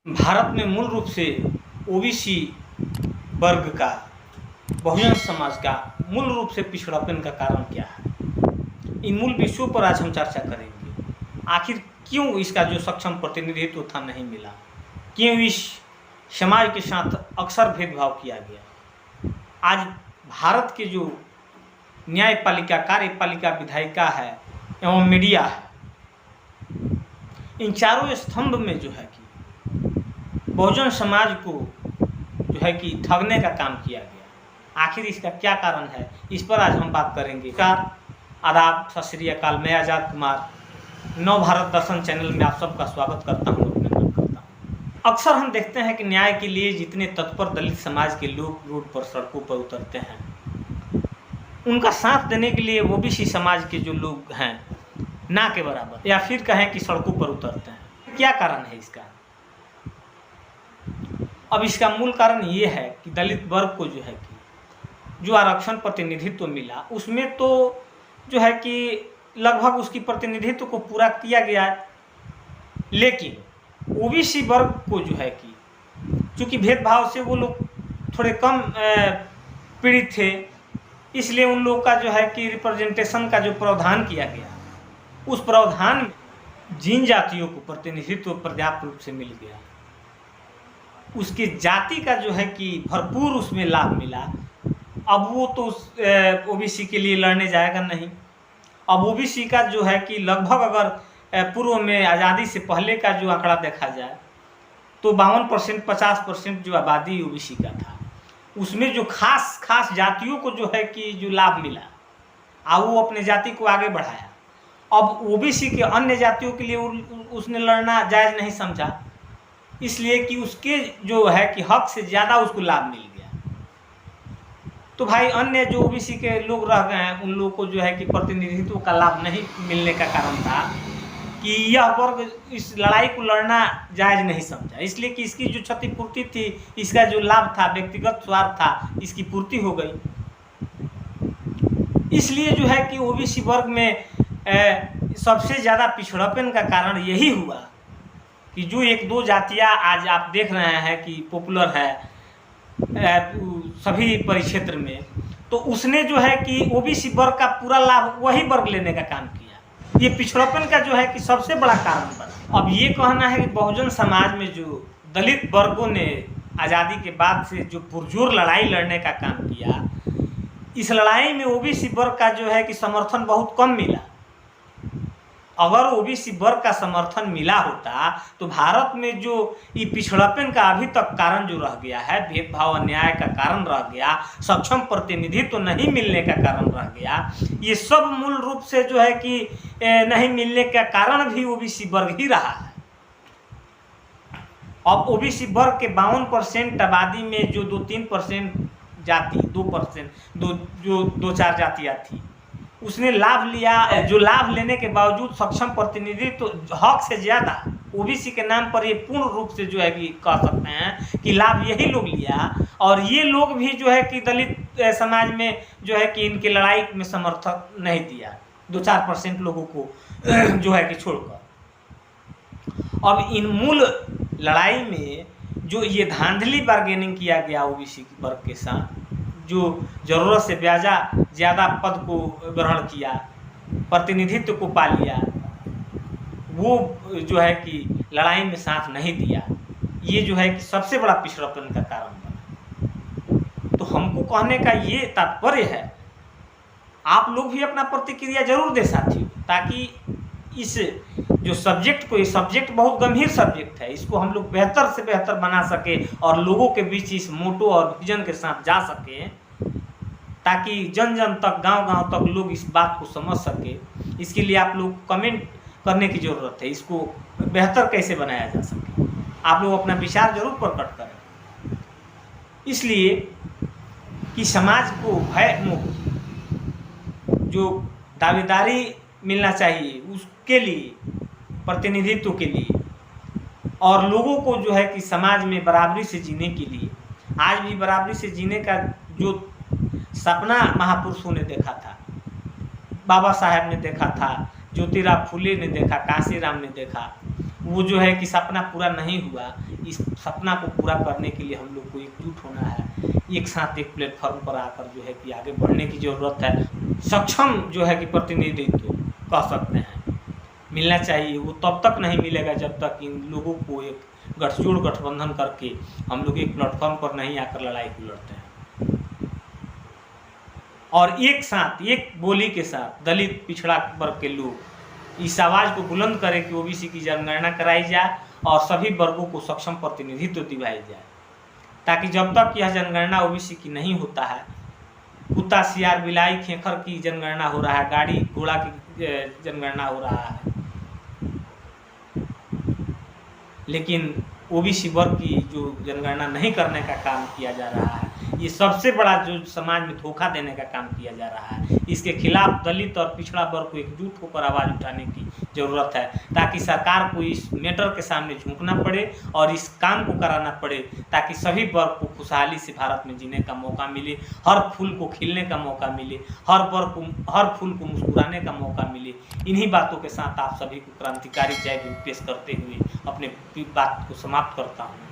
भारत में मूल रूप से ओबीसी वर्ग का, बहुजन समाज का मूल रूप से पिछड़ापन का कारण क्या है, इन मूल विषयों पर आज हम चर्चा करेंगे। आखिर क्यों इसका जो सक्षम प्रतिनिधित्व था नहीं मिला, क्यों इस समाज के साथ अक्सर भेदभाव किया गया। आज भारत के जो न्यायपालिका, कार्यपालिका, विधायिका है एवं मीडिया है, इन चारों स्तंभ में जो है कि बहुजन समाज को जो है कि ठगने का काम किया गया। आखिर इसका क्या कारण है, इस पर आज हम बात करेंगे। आदाब, सत श्री अकाल। मैं आज़ाद कुमार नव भारत दर्शन चैनल में आप सबका स्वागत करता हूँ, अभिनंदन करता हूँ। अक्सर हम देखते हैं कि न्याय के लिए जितने तत्पर दलित समाज के लोग रोड पर, सड़कों पर उतरते हैं, उनका साथ देने के लिए ओबीसी समाज के जो लोग हैं ना के बराबर, या फिर कहें कि सड़कों पर उतरते हैं। क्या कारण है इसका? अब इसका मूल कारण ये है कि दलित वर्ग को जो है कि जो आरक्षण प्रतिनिधित्व मिला, उसमें तो जो है कि लगभग उसकी प्रतिनिधित्व को पूरा किया गया है, लेकिन ओबीसी वर्ग को जो है कि चूँकि भेदभाव से वो लोग थोड़े कम पीड़ित थे, इसलिए उन लोगों का जो है कि रिप्रेजेंटेशन का जो प्रावधान किया गया, उस प्रावधान में जिन जातियों को प्रतिनिधित्व पर्याप्त रूप से मिल गया, उसकी जाति का जो है कि भरपूर उसमें लाभ मिला। अब वो तो ओबीसी के लिए लड़ने जाएगा नहीं। अब ओबीसी का जो है कि लगभग अगर पूर्व में आज़ादी से पहले का जो आंकड़ा देखा जाए तो 52%, 50% जो आबादी ओबीसी का था, उसमें जो खास जातियों को जो है कि जो लाभ मिला, वो अपने जाति को आगे बढ़ाया। अब ओबीसी के अन्य जातियों के लिए उसने लड़ना जायज़ नहीं समझा, इसलिए कि उसके जो है कि हक से ज़्यादा उसको लाभ मिल गया। तो भाई अन्य जो ओबीसी के लोग रह गए हैं, उन लोगों को जो है कि प्रतिनिधित्व का लाभ नहीं मिलने का कारण था कि यह वर्ग इस लड़ाई को लड़ना जायज़ नहीं समझा, इसलिए कि इसकी जो क्षतिपूर्ति थी, इसका जो लाभ था, व्यक्तिगत स्वार्थ था, इसकी पूर्ति हो गई। इसलिए जो है कि ओबीसी वर्ग में सबसे ज़्यादा पिछड़ापन का कारण यही हुआ कि जो एक दो जातियाँ आज आप देख रहे हैं कि पॉपुलर है सभी परिक्षेत्र में, तो उसने जो है कि ओबीसी वर्ग का पूरा लाभ वही वर्ग लेने का काम किया। ये पिछड़ापन का जो है कि सबसे बड़ा कारण बना। अब ये कहना है कि बहुजन समाज में जो दलित वर्गों ने आज़ादी के बाद से जो पुरजोर लड़ाई लड़ने का काम किया, इस लड़ाई में ओबीसी वर्ग का जो है कि समर्थन बहुत कम मिला। अगर ओबीसी वर्ग का समर्थन मिला होता तो भारत में जो ये पिछड़ापन का अभी तक कारण जो रह गया है, भेदभाव अन्याय का कारण रह गया, सक्षम प्रतिनिधित्व तो नहीं मिलने का कारण रह गया, ये सब मूल रूप से जो है कि नहीं मिलने का कारण भी ओबीसी वर्ग ही रहा है। अब ओबीसी वर्ग के 52% आबादी में जो 2-3% जाति, 2% जो 2-4 जातियाँ थी, उसने लाभ लिया। जो लाभ लेने के बावजूद सक्षम प्रतिनिधित्व तो हक से ज़्यादा ओबीसी के नाम पर ये पूर्ण रूप से जो है कि कह सकते हैं कि लाभ यही लोग लिया, और ये लोग भी जो है कि दलित समाज में जो है कि इनके लड़ाई में समर्थन नहीं दिया, 2-4% लोगों को जो है कि छोड़कर। अब इन मूल लड़ाई में जो ये धांधली बार्गेनिंग किया गया ओबीसी वर्ग के साथ, जो ज़रूरत से ज़्यादा पद को ग्रहण किया, प्रतिनिधित्व को पा लिया, वो जो है कि लड़ाई में साथ नहीं दिया, ये जो है कि सबसे बड़ा पिछड़ापन का कारण बना। तो हमको कहने का ये तात्पर्य है, आप लोग भी अपना प्रतिक्रिया जरूर दे साथियों, ताकि इस जो सब्जेक्ट को, ये सब्जेक्ट बहुत गंभीर सब्जेक्ट है, इसको हम लोग बेहतर से बेहतर बना सके और लोगों के बीच इस मोटो और विजन के साथ जा सके, ताकि जन जन तक, गांव-गांव तक लोग इस बात को समझ सके। इसके लिए आप लोग कमेंट करने की ज़रूरत है, इसको बेहतर कैसे बनाया जा सके। आप लोग अपना विचार जरूर प्रकट करें, इसलिए कि समाज को भय मुक्त जो दावेदारी मिलना चाहिए उसके लिए, प्रतिनिधित्व के लिए, और लोगों को जो है कि समाज में बराबरी से जीने के लिए, आज भी बराबरी से जीने का जो सपना महापुरुषों ने देखा था, बाबा साहेब ने देखा था, ज्योतिराव फुले ने देखा, कांशीराम ने देखा, वो जो है कि सपना पूरा नहीं हुआ। इस सपना को पूरा करने के लिए हम लोग को एकजुट होना है, एक साथ एक प्लेटफॉर्म पर आकर जो है कि आगे बढ़ने की ज़रूरत है। सक्षम जो है कि प्रतिनिधित्व कह सकते हैं मिलना चाहिए, वो तब तक नहीं मिलेगा जब तक इन लोगों को एक गठजोड़ गठबंधन करके हम लोग एक प्लेटफॉर्म पर नहीं आकर लड़ाई को लड़ते हैं और एक साथ एक बोली के साथ दलित पिछड़ा वर्ग के लोग इस आवाज़ को बुलंद करें कि ओबीसी की जनगणना कराई जाए और सभी वर्गों को सक्षम प्रतिनिधित्व दिवाई जाए, ताकि जब तक यह जनगणना ओबीसी की नहीं होता है, कुत्ता सियार बिलाई खेखर की जनगणना हो रहा है, गाड़ी घोड़ा की जनगणना हो रहा है, लेकिन ओबीसी वर्ग की जो जनगणना नहीं करने का काम किया जा रहा है, ये सबसे बड़ा जो समाज में धोखा देने का काम किया जा रहा है। इसके खिलाफ दलित और पिछड़ा वर्ग को एकजुट होकर आवाज़ उठाने की ज़रूरत है, ताकि सरकार को इस मैटर के सामने झुकना पड़े और इस काम को कराना पड़े, ताकि सभी वर्ग को खुशहाली से भारत में जीने का मौका मिले, हर फूल को खिलने का मौका मिले, हर वर्ग को हर फूल को मुस्कुराने का मौका मिले। इन्हीं बातों के साथ आप सभी को क्रांतिकारी जय भी पेश करते हुए अपने बात को समाप्त करता हूँ।